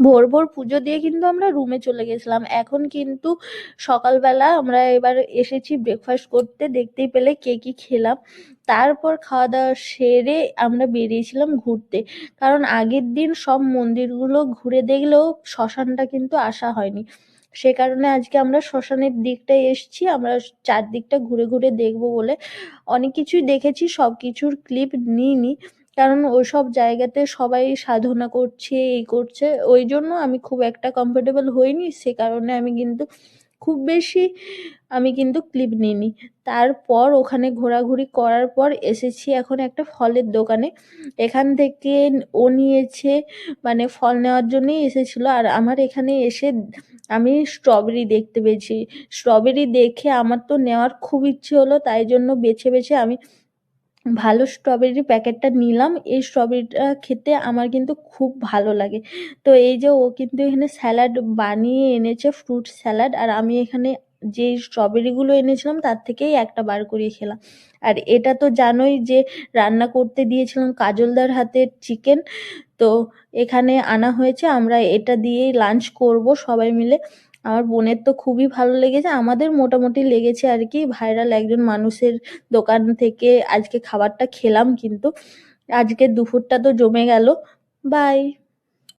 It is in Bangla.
ভোর ভোর পুজো দিয়ে কিন্তু আমরা রুমে চলে গেছিলাম। এখন কিন্তু সকালবেলা আমরা এবার এসেছি ব্রেকফাস্ট করতে, দেখতেই পেলে কে কি খেলাম। তারপর খাওয়া দাওয়া সেরে আমরা বেরিয়েছিলাম ঘুরতে, কারণ আগের দিন সব মন্দিরগুলো ঘুরে দেখলেও শ্মশানটা কিন্তু আসা হয়নি। সে কারণে আজকে আমরা শ্মশানের দিকটায় এসেছি, আমরা চারদিকটা ঘুরে ঘুরে দেখবো বলে। অনেক কিছুই দেখেছি, সব কিছুর ক্লিপ নিইনি, কারণ ওইসব জায়গাতে সবাই সাধনা করছে, এই করছে, ওই জন্য আমি খুব একটা কমফোর্টেবল হইনি, সে কারণে আমি কিন্তু খুব বেশি ক্লিপ নিইনি। তারপর ওখানে ঘোরাঘুরি করার পর এসেছি এখন একটা ফলের দোকানে। এখান থেকে ও নিয়েছে, মানে ফল নেওয়ার জন্যই এসেছিল, আর আমার এখানে এসে আমি স্ট্রবেরি দেখতে পেয়েছি। স্ট্রবেরি দেখে আমার তো নেওয়ার খুব ইচ্ছে হলো, তাই জন্য বেছে বেছে আমি ভালো স্ট্রবেরির প্যাকেটটা নিলাম। এই স্ট্রবেরিটা খেতে আমার কিন্তু খুব ভালো লাগে। তো এই যে ও কিন্তু এখানে স্যালাড বানিয়ে এনেছে, ফ্রুট স্যালাড, আর আমি এখানে যেই স্ট্রবেরিগুলো এনেছিলাম তার থেকেই একটা বার করিয়ে খেলাম। আর এটা তো জানোই যে রান্না করতে দিয়েছিলাম কাজলদার হাতের চিকেন, তো এখানে আনা হয়েছে, আমরা এটা দিয়েই লাঞ্চ করব সবাই মিলে। আমার বোনের তো খুবই ভালো লেগেছে, আমাদের মোটামুটি লেগেছে আর কি। ভাইরাল একজন মানুষের দোকান থেকে আজকে খাবারটা খেলাম, কিন্তু আজকে দুপুরটা তো জমে গেল। বাই।